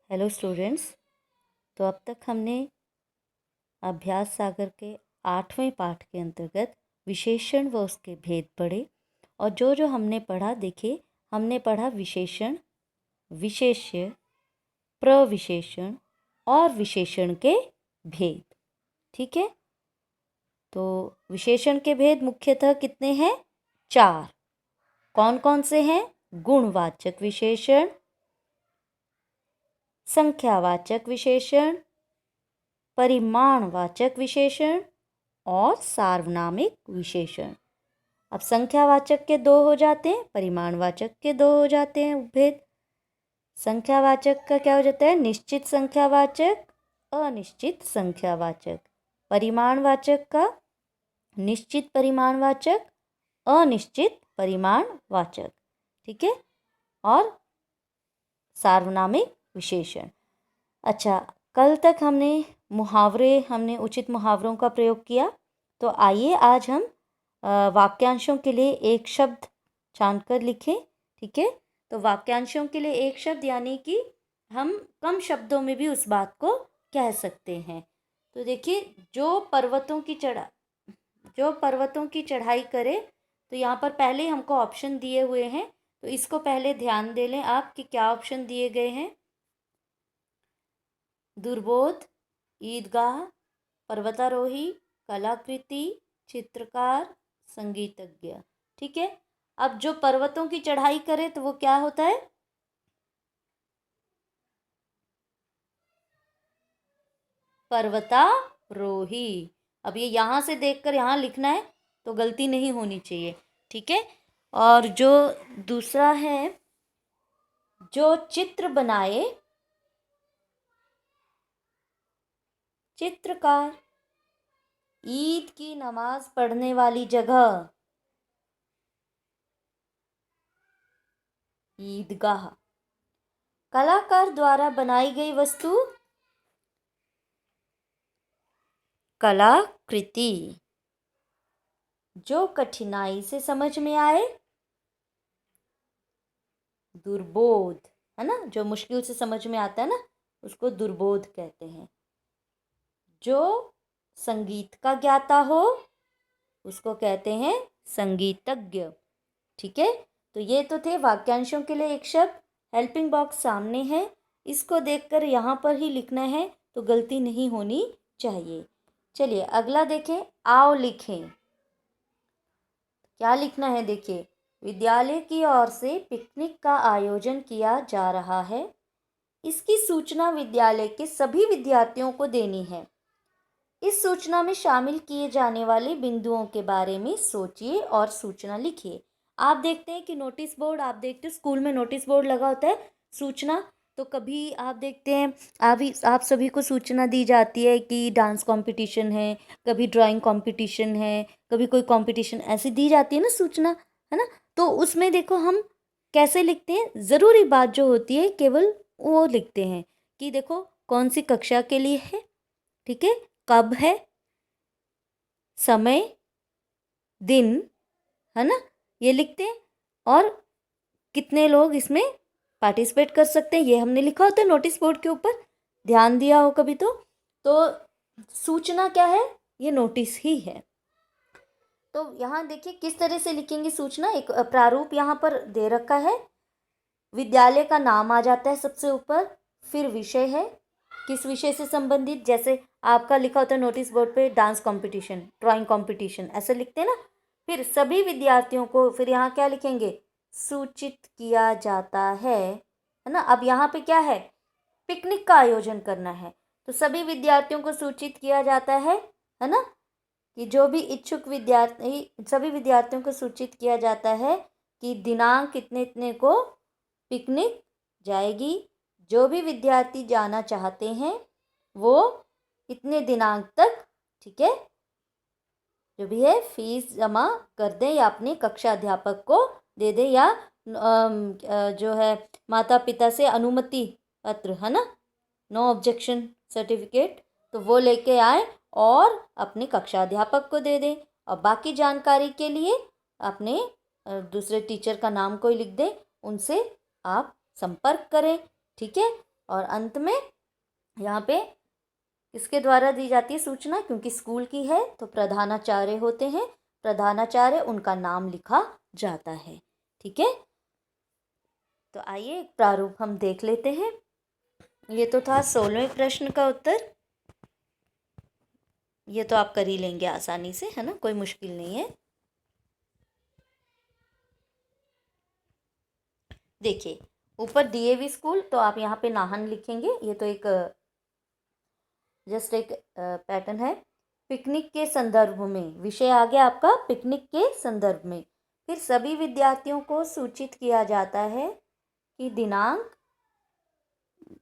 Hello students. तो अब तक हमने अभ्यास सागर के 8वें पाठ के अंतर्गत विशेषण व उसके भेद पढ़े। और जो जो हमने पढ़ा, देखिए, हमने पढ़ा विशेषण, विशेष्य, प्रविशेषण और विशेषण के भेद। ठीक है, तो विशेषण के भेद मुख्यतः कितने हैं? 4। कौन कौन से हैं? गुणवाचक विशेषण, संख्यावाचक विशेषण, परिमाणवाचक विशेषण और सार्वनामिक विशेषण। अब संख्यावाचक के 2 हो जाते हैं, परिमाणवाचक के 2 हो जाते हैं उपभेद। संख्यावाचक का क्या हो जाता है? निश्चित संख्यावाचक, अनिश्चित संख्यावाचक। परिमाणवाचक का निश्चित परिमाणवाचक, अनिश्चित परिमाणवाचक। ठीक है, और सार्वनामिक विशेषण। अच्छा, कल तक हमने उचित मुहावरों का प्रयोग किया। तो आइए आज हम वाक्यांशों के लिए एक शब्द छानकर लिखें। ठीक है, तो वाक्यांशों के लिए एक शब्द यानी कि हम कम शब्दों में भी उस बात को कह सकते हैं। तो देखिए, जो पर्वतों की चढ़ाई करे, तो यहाँ पर पहले हमको ऑप्शन दिए हुए हैं, तो इसको पहले ध्यान दे लें आप कि क्या ऑप्शन दिए गए हैं। दुर्बोध, ईदगाह, पर्वतारोही, कलाकृति, चित्रकार, संगीतज्ञ। ठीक है, अब जो पर्वतों की चढ़ाई करे तो वो क्या होता है? पर्वतारोही। अब ये यहाँ से देखकर यहाँ लिखना है, तो गलती नहीं होनी चाहिए। ठीक है, और जो दूसरा है, जो चित्र बनाए, चित्रकार। ईद की नमाज पढ़ने वाली जगह, ईदगाह। कलाकार द्वारा बनाई गई वस्तु, कलाकृति। जो कठिनाई से समझ में आए, दुर्बोध। है ना, जो मुश्किल से समझ में आता है ना, उसको दुर्बोध कहते हैं। जो संगीत का ज्ञाता हो, उसको कहते हैं संगीतज्ञ। ठीक है, तो ये तो थे वाक्यांशों के लिए एक शब्द। हेल्पिंग बॉक्स सामने है, इसको देखकर यहाँ पर ही लिखना है, तो गलती नहीं होनी चाहिए। चलिए अगला देखें। आओ लिखें। क्या लिखना है? देखिए, विद्यालय की ओर से पिकनिक का आयोजन किया जा रहा है। इसकी सूचना विद्यालय के सभी विद्यार्थियों को देनी है। इस सूचना में शामिल किए जाने वाले बिंदुओं के बारे में सोचिए और सूचना लिखिए। आप देखते हैं कि नोटिस बोर्ड, आप देखते हो स्कूल में नोटिस बोर्ड लगा होता है, सूचना। तो कभी आप देखते हैं, आप सभी को सूचना दी जाती है कि डांस कंपटीशन है, कभी ड्राइंग कंपटीशन है, कभी कोई कंपटीशन, ऐसी दी जाती है ना सूचना, है ना। तो उसमें देखो हम कैसे लिखते हैं, ज़रूरी बात जो होती है केवल वो लिखते हैं कि देखो कौन सी कक्षा के लिए है, ठीक है, कब है, समय, दिन, है ना, ये लिखते हैं। और कितने लोग इसमें पार्टिसिपेट कर सकते हैं, ये हमने लिखा होता है नोटिस बोर्ड के ऊपर। ध्यान दिया हो कभी तो सूचना क्या है? ये नोटिस ही है। तो यहाँ देखिए किस तरह से लिखेंगे सूचना। एक प्रारूप यहाँ पर दे रखा है। विद्यालय का नाम आ जाता है सबसे ऊपर, फिर विषय है, किस विषय से संबंधित, जैसे आपका लिखा होता है नोटिस बोर्ड पे डांस कंपटीशन, ड्राइंग कंपटीशन, ऐसे लिखते हैं ना। फिर सभी विद्यार्थियों को, फिर यहाँ क्या लिखेंगे? सूचित किया जाता है ना। अब यहाँ पे क्या है? पिकनिक का आयोजन करना है, तो सभी विद्यार्थियों को सूचित किया जाता है ना, कि जो भी इच्छुक विद्यार्थी, सभी विद्यार्थियों को सूचित किया जाता है कि दिनांक इतने इतने को पिकनिक जाएगी। जो भी विद्यार्थी जाना चाहते हैं वो इतने दिनांक तक, ठीक है, जो भी है फीस जमा कर दें या अपने कक्षा अध्यापक को दे दें, या जो है माता पिता से अनुमति पत्र, है ना, नो ऑब्जेक्शन सर्टिफिकेट, तो वो लेके आए और अपने कक्षा अध्यापक को दे दें। और बाकी जानकारी के लिए अपने दूसरे टीचर का नाम कोई लिख दें, उनसे आप संपर्क करें। ठीक है, और अंत में यहाँ पे किसके द्वारा दी जाती है सूचना, क्योंकि स्कूल की है तो प्रधानाचार्य होते हैं, प्रधानाचार्य उनका नाम लिखा जाता है। ठीक है, तो आइए एक प्रारूप हम देख लेते हैं। ये तो था 16वें प्रश्न का उत्तर। ये तो आप कर ही लेंगे आसानी से, है ना, कोई मुश्किल नहीं है। देखिए ऊपर डीएवी स्कूल, तो आप यहाँ पे नाहन लिखेंगे। ये तो एक जस्ट एक पैटर्न है। पिकनिक के संदर्भ में, विषय आ गया आपका पिकनिक के संदर्भ में। फिर सभी विद्यार्थियों को सूचित किया जाता है कि दिनांक,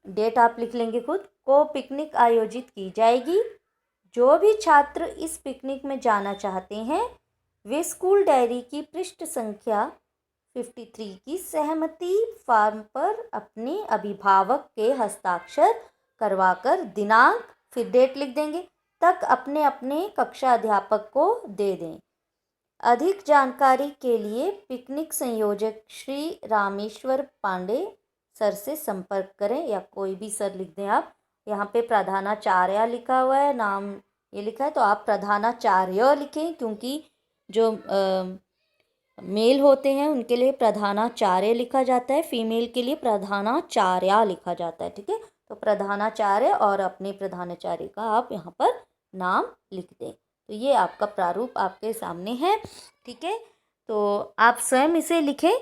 डेट आप लिख लेंगे खुद, को पिकनिक आयोजित की जाएगी। जो भी छात्र इस पिकनिक में जाना चाहते हैं वे स्कूल डायरी की पृष्ठ संख्या 53 की सहमति फॉर्म पर अपने अभिभावक के हस्ताक्षर करवाकर दिनांक, फिर डेट लिख देंगे, तक अपने अपने कक्षा अध्यापक को दे दें। अधिक जानकारी के लिए पिकनिक संयोजक श्री रामेश्वर पांडे सर से संपर्क करें, या कोई भी सर लिख दें आप। यहाँ पे प्रधानाचार्य लिखा हुआ है, नाम ये लिखा है तो आप प्रधानाचार्य लिखें, क्योंकि जो मेल होते हैं उनके लिए प्रधानाचार्य लिखा जाता है, फीमेल के लिए प्रधानाचार्या लिखा जाता है। ठीक है, तो प्रधानाचार्य और अपने प्रधानाचार्य का आप यहाँ पर नाम लिख दें। तो ये आपका प्रारूप आपके सामने है। ठीक है, तो आप स्वयं इसे लिखें,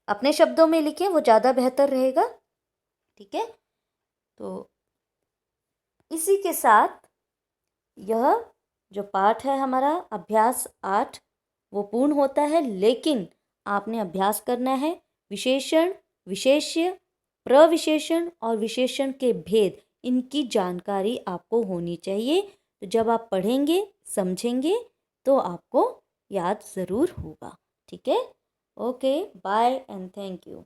अपने शब्दों में लिखें, वो ज़्यादा बेहतर रहेगा। ठीक है, तो इसी के साथ यह जो पाठ है हमारा अभ्यास 8 वो पूर्ण होता है। लेकिन आपने अभ्यास करना है विशेषण, विशेष्य, प्रविशेषण और विशेषण के भेद, इनकी जानकारी आपको होनी चाहिए। तो जब आप पढ़ेंगे समझेंगे तो आपको याद ज़रूर होगा। ठीक है, okay, bye and thank you.